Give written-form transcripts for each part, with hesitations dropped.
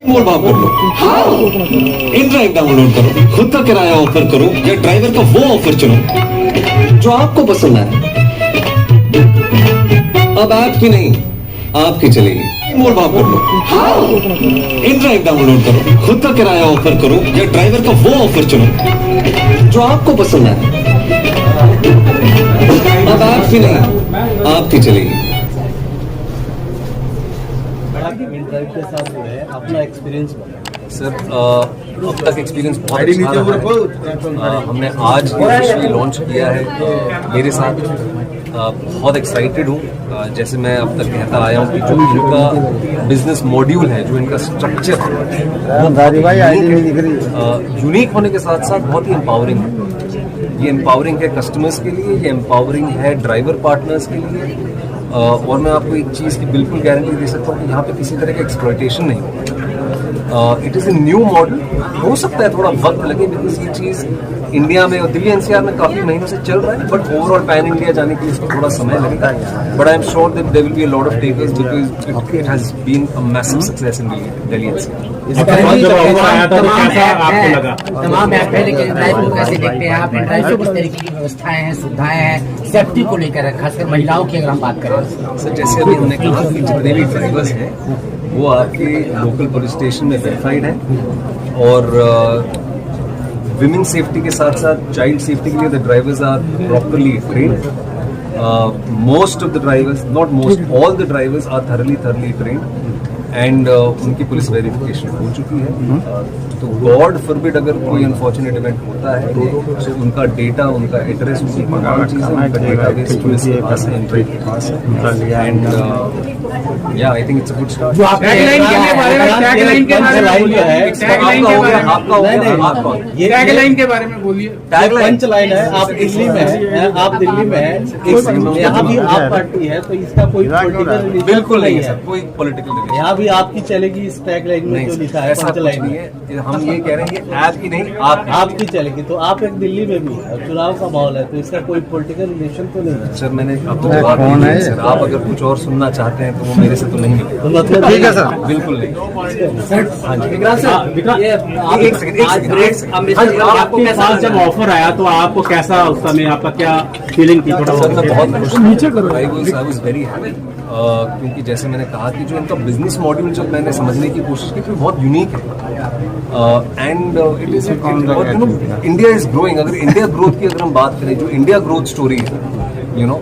मोल भाव कर लो, InDrive download करो, खुद का किराया ऑफर करो या ड्राइवर का वो ऑफर चुनो जो आपको पसंद आए। अब आपकी नहीं, आपकी चलेगी। मोल भाव कर लो, InDrive डाउनलोड करो, खुद का किराया ऑफर करो या ड्राइवर का वो ऑफर चुनो जो आपको पसंद आए। अब आपकी नहीं, आपकी चलेगी। InDrive के साथ जो है अपना एक्सपीरियंस सर अब तक एक्सपीरियंस बहुत अच्छा रहा है। हमने आज ऑफिशियली लॉन्च किया है। मेरे साथ बहुत एक्साइटेड हूँ। जैसे मैं अब तक कहता आया हूँ कि जो इनका बिजनेस मॉड्यूल है, जो इनका स्ट्रक्चर है, यूनिक होने के साथ साथ बहुत ही एम्पावरिंग है। ये एम्पावरिंग है कस्टमर्स के लिए, ये एम्पावरिंग है ड्राइवर पार्टनर्स के लिए। और मैं आपको एक चीज़ की बिल्कुल गारंटी दे सकता हूँ कि यहाँ पे किसी तरह का एक्सप्लॉयटेशन नहीं होगा। It is a new model. हो सकता है थोड़ा वक्त लगे बिकॉज ये चीज़ इंडिया में और दिल्ली NCR में काफ़ी महीनों से चल रहा है, बट ओवरऑल पैन इंडिया जाने के लिए इसको थोड़ा समय लगेगा। But I am sure that there will be a lot of takers because it has been a massive success in Delhi NCR। तमाम ऐप है, लेकिन InDrive को कैसे देखते हैं आप? InDrive से किस तरीके की व्यवस्थाएं हैं, सुविधाएं हैं, सेफ्टी को लेकर, खासकर महिलाओं की अगर हम बात करें? सर जैसे अभी हमने कहा कि जितने भी ड्राइवर्स हैं वो आपके लोकल पुलिस स्टेशन में वेरीफाइड हैं और विमेन सेफ्टी के साथ साथ चाइल्ड सेफ्टी के लिए the drivers are properly trained. Most of the drivers, not most, all the drivers are thoroughly trained and उनकी पुलिस वेरिफिकेशन हो चुकी है। तो गॉड फॉरबिड अगर कोई अनफॉर्चुनेट इवेंट होता है तो उनका डेटा, उनका एड्रेस, उनकी तमाम चीज़ें उनका डेटाबेस पुलिस के पास है, InDrive के पास है। एंड या I think it's a good start. जो आप टैगलाइन के बारे में, टैगलाइन के बारे में बोलिए। टैगलाइन के बारे में बोलिए। पंच लाइन है, आप दिल्ली में हैं, आप दिल्ली में हैं, यहाँ भी आप पार्टी है, तो इसका कोई पॉलिटिकल बिल्कुल नहीं है सर, कोई पॉलिटिकल यहाँ भी आपकी चलेगी इस टैगलाइन में जो लिखा है, पंच लाइन है। हम ये कह रहे हैं कि ऐप की नहीं, आपकी चलेगी। तो आप एक दिल्ली में भी है, चुनाव का माहौल है, तो इसका कोई पॉलिटिकल रिलेशन तो नहीं है सर। मैंने अब तो जवाब दिया है सर। आप अगर कुछ और सुनना चाहते हैं तो वो मेरे से तो नहीं मिलेगा। तो मतलब ठीक है सर, बिल्कुल नहीं। आपके पास जब ऑफर आया तो आपको कैसा, उस समय आपका क्या फीलिंग थी? थोड़ा सर मैं बहुत खुश, आई वाज वेरी हैप्पी क्योंकि जैसे मैंने कहा कि जो इनका बिजनेस मॉड्यूल जब मैंने समझने की कोशिश की तो बहुत यूनिक है and it is India is growing. अगर इंडिया ग्रोथ की अगर हम बात करें, जो इंडिया ग्रोथ स्टोरी है, you know,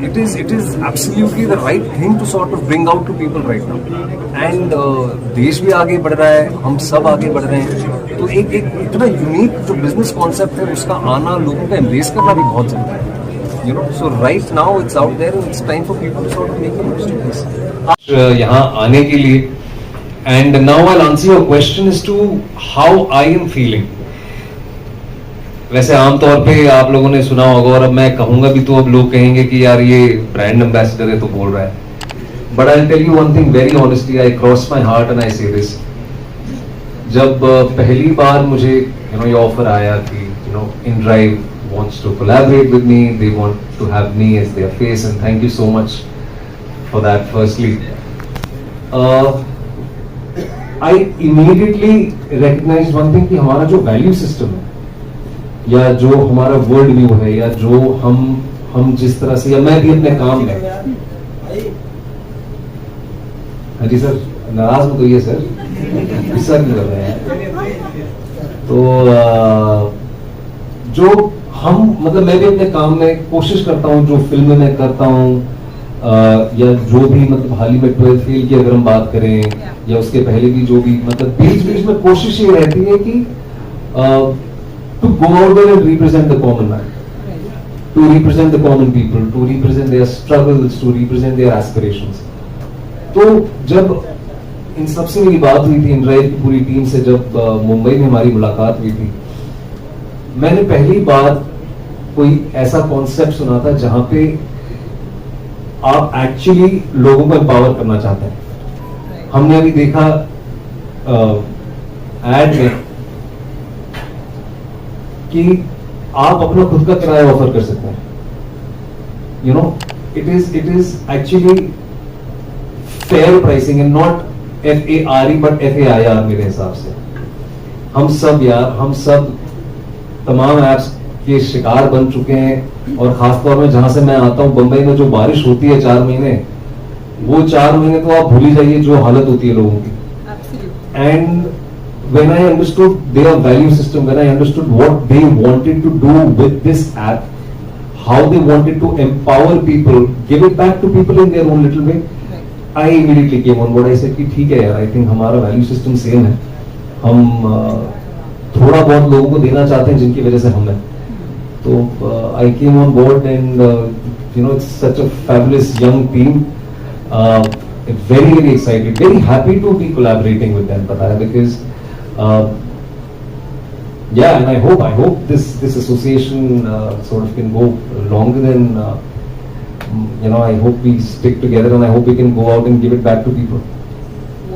it is absolutely the right thing to sort of bring out to people right now and देश भी आगे बढ़ रहा है, हम सब आगे बढ़ रहे हैं। तो एक इतना यूनिक जो बिजनेस कॉन्सेप्ट है उसका आना, लोगों का एम्ब्रेस करना भी बहुत जरूरी है, you know. So right now it's out there and it's time for people to sort of make the most of this. यहाँ आने के लिए and now I'll answer your question as to how I am feeling. वैसे आमतौर पे आप लोगों ने सुना होगा और अब मैं कहूंगा भी तो अब लोग कहेंगे कि यार ये ब्रांड एम्बेसडर है तो बोल रहा है। But I tell you one thing very honestly, I cross my heart and I say this. जब पहली बार मुझे ये ऑफर आया कि InDrive wants to collaborate with me, they want to have me as their face and thank you so much for that firstly. I immediately recognized one thing कि हमारा जो value system है या जो हमारा वर्ल्ड व्यू है या जो हम जिस तरह से, या मैं भी अपने काम में, हाँ जी सर नाराज मत होइए सर, गुस्सा क्यों कर रहे हैं? तो जो हम, मतलब मैं भी अपने काम में कोशिश करता हूँ, जो फिल्म में करता हूँ या जो भी, मतलब हाल ही में 12th फेल की अगर हम बात करें या उसके पहले भी जो भी, मतलब बीच में कोशिश ये रहती है कि to go out there and represent the common man, to represent the common people, to represent their struggles, to represent their aspirations. तो जब इन सबसे मेरी बात हुई थी, InDrive की पूरी टीम से जब मुंबई में हमारी मुलाकात हुई थी, मैंने पहली बार कोई ऐसा कॉन्सेप्ट सुना था जहां पे आप एक्चुअली लोगों को एम्पावर करना चाहते हैं। हमने अभी देखा एड में कि आप अपना खुद का किराया ऑफर कर सकते हैं, you know. It is actually fair pricing and not FARE but FAIR मेरे हिसाब से। हम सब तमाम ऐप्स के शिकार बन चुके हैं, और खासतौर में जहां से मैं आता हूं बंबई में जो बारिश होती है 4 महीने, वो 4 महीने तो आप भूल ही जाइए जो हालत होती है लोगों की। And when I understood their value system, when I understood what they wanted to do with this app, how they wanted to empower people, give it back to people in their own little way, I immediately came on board. I said कि ठीक है यार, I think हमारा value system same है, हम थोड़ा बहुत लोगों को देना चाहते हैं जिनकी वजह से हम हैं। तो I came on board and it's such a fabulous young team, very excited, very happy to be collaborating with them, because and I hope this association sort of can go longer than I hope we stick together, and I hope we can go out and give it back to people.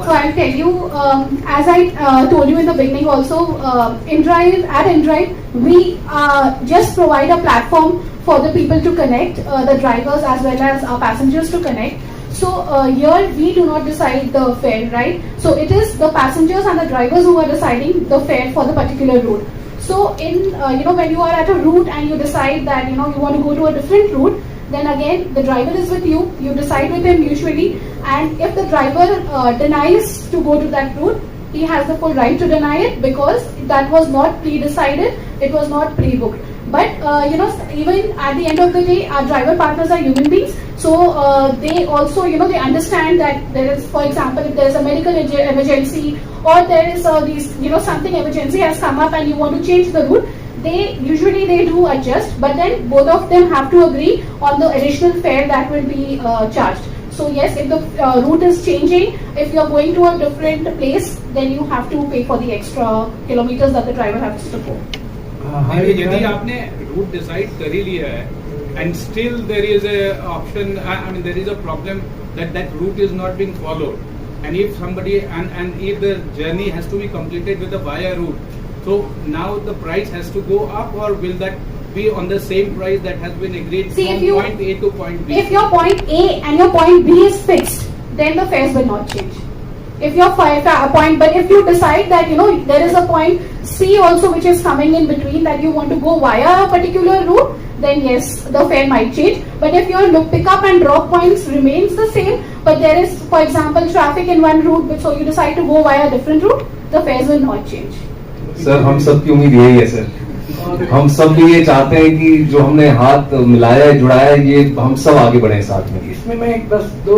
So I'll tell you, as I told you in the beginning also, InDrive, we just provide a platform for the people to connect, the drivers as well as our passengers to connect. So here we do not decide the fare, right? So it is the passengers and the drivers who are deciding the fare for the particular route. So in when you are at a route and you decide that you want to go to a different route, then again the driver is with you. You decide with him usually, and if the driver denies to go to that route, he has the full right to deny it because that was not pre-decided. It was not pre-booked. But even at the end of the day, our driver partners are human beings. So they also, they understand that there is, for example, if there is a medical emergency or there is something emergency has come up and you want to change the route, they do adjust. But then both of them have to agree on the additional fare that will be charged. So yes, if the route is changing, if you are going to a different place, then you have to pay for the extra kilometers that the driver has to go. यदि आपने root decide कर ही लिया है and still there is a option, there is a problem that route is not being followed, and if somebody and if the journey has to be completed with a via route, so now the price has to go up, or will that be on the same price that has been agreed from point A to point B? If your point A and your point B is fixed, then the fares will not change. If your point, but if you decide that there is a point C also which is coming in between that you want to go via a particular route, then yes, the fare might change. But if your pick up and drop points remains the same, but there is, for example, traffic in one route, so you decide to go via a different route, the fares will not change. Sir, हम सब की उम्मीद यही है sir, हम सब भी ये चाहते हैं कि जो हमने हाथ मिलाया है, जुड़ाया है, ये हम सब आगे बढ़े साथ में। इसमें मैं बस दो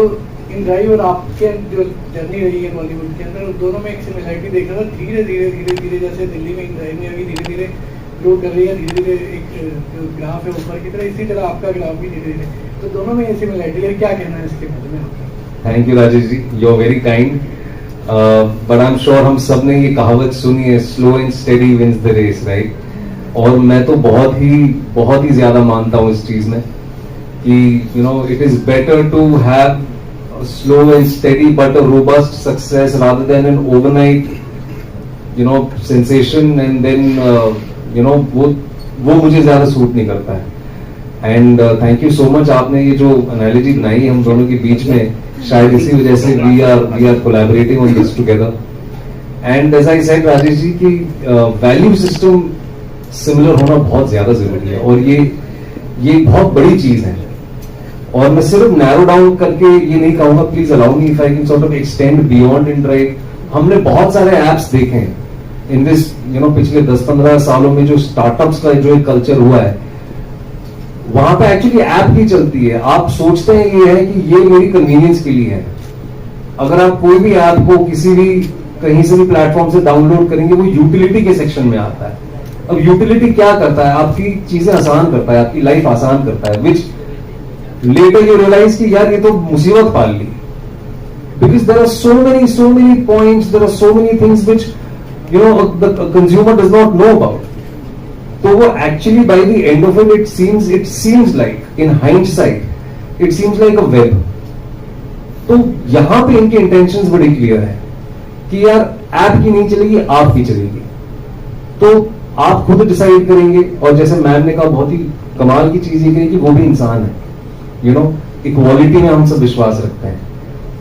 InDrive और आपके जो जर्नी रही है बॉलीवुड के अंदर, दोनों में एक सिमिलरिटी देख रहा था। धीरे धीरे जैसे दिल्ली में InDrive ने अभी धीरे धीरे ग्रो कर रही है, धीरे धीरे एक जो ग्राफ है ऊपर की तरह, इसी तरह आपका ग्राफ भी धीरे धीरे, तो दोनों में ये सिमिलरिटी है। क्या कहना है इसके बारे में? Thank you Rajesh ji, you are very kind, but I am sure हम सब ने ये कहावत सुनी है, slow and steady wins the race, right? और मैं तो बहुत ही ज्यादा मानता हूँ इस चीज में कि it is better to have slow and steady but a robust success rather than an overnight sensation, and then वो मुझे ज्यादा सूट नहीं करता है। And thank you so much, आपने ये जो एनालॉजी बनाई हम दोनों के बीच में, शायद इसी वजह से we are collaborating on this together. And as I said Rajesh ji की वैल्यू सिस्टम सिमिलर होना बहुत ज्यादा जरूरी है, और ये बहुत बड़ी चीज है। और मैं सिर्फ नैरो डाउन करके ये नहीं कहूंगा, please allow me if I can sort of extend beyond InDrive। हमने बहुत सारे एप्स देखे हैं इन दिस पिछले 10-15 सालों में, जो स्टार्टअप्स का जो एक कल्चर हुआ है, वहां पे एक्चुअली ऐप ही चलती है। आप सोचते हैं ये है कि ये मेरी कन्वीनियंस के लिए है। अगर आप कोई भी ऐप को किसी भी कहीं से भी प्लेटफॉर्म से डाउनलोड करेंगे, वो यूटिलिटी के सेक्शन में आता है। अब यूटिलिटी क्या करता है? आपकी चीजें आसान करता है, आपकी लाइफ आसान करता है, विच later you realize कि यार ये तो मुसीबत पाल ली, because there are so many points, there are so many things which the consumer does not know about. तो वो actually by the end of it seems like in hindsight it seems like a web. तो यहाँ पे इनके intentions बड़े clear है कि यार ऐप की नहीं चलेगी, आपकी चलेगी। तो आप खुद डिसाइड करेंगे, और जैसे मैम ने कहा बहुत ही कमाल की चीज ये कही कि वो भी इंसान है, इक्वालिटी में हम सब विश्वास रखते हैं,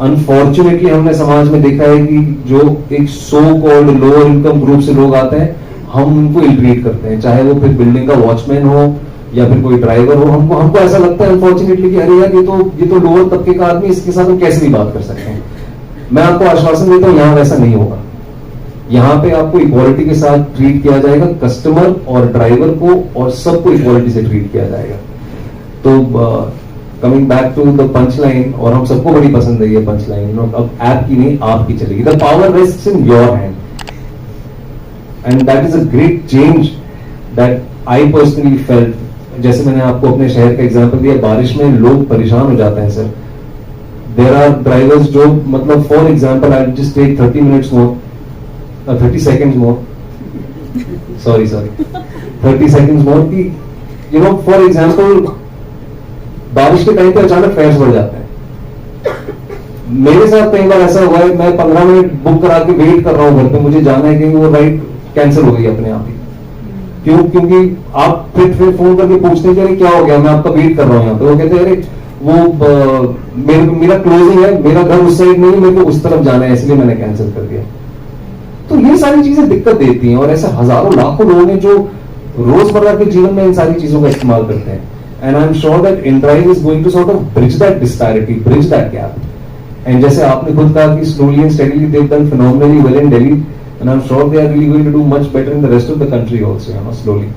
अनफॉर्चुनेटली हमने समाज में देखा है कि जो एक so called lower income group से लोग आते हैं, हम उनको इल ट्रीट करते हैं, चाहे वो फिर बिल्डिंग का वॉचमैन हो या फिर कोई ड्राइवर हो। हमको ऐसा लगता है अनफॉर्चुनेटली कि अरे यार ये तो लोअर तबके का आदमी, इसके साथ हम कैसे भी बात कर सकते हैं। मैं आपको आश्वासन देता हूं यहाँ वैसा नहीं होगा। यहाँ पे आपको इक्वालिटी के साथ ट्रीट किया जाएगा, कस्टमर और ड्राइवर को और सबको इक्वालिटी से ट्रीट किया जाएगा। तो coming back to the punch line, और हम सबको बड़ी पसंद है ये पंच लाइन, अब ऐप की नहीं आपकी चलेगी। The power rests in your hand and that is a great change that I personally felt. जैसे मैंने आपको अपने शहर का एग्जांपल दिया, बारिश में लोग परेशान हो जाते हैं सर। देयर आर ड्राइवर्स जो मतलब for example I just take 30 minutes more, 30 seconds more, sorry 30 seconds more कि you know for example बारिश के टाइम पे अचानक फेयर्स बढ़ जाते हैं। मेरे साथ कई बार ऐसा हुआ है, मैं 15 मिनट बुक करा के वेट कर रहा हूँ घर पे, मुझे जाना है कहीं, वो राइड कैंसिल हो गई अपने आप ही। क्यों? क्योंकि आप फिर फोन करके पूछते हैं कि अरे क्या हो गया, मैं आपका वेट कर रहा हूँ यहाँ पे। वो कहते हैं अरे वो मेरा क्लोजिंग है, मेरा घर उस साइड नहीं, मेरे को उस तरफ जाना है, इसलिए मैंने कैंसिल कर दिया। तो ये सारी चीजें दिक्कत देती हैं, और ऐसे हजारों लाखों लोग हैं जो रोजमर्रा के जीवन में इन सारी चीजों का इस्तेमाल करते हैं। And I am sure that InDrive is going to sort of bridge that disparity, bridge that gap. And जैसे आपने खुद कहा कि slowly and steadily they have done phenomenally well in Delhi, and I am sure they are really going to do much better in the rest of the country also, you know, slowly.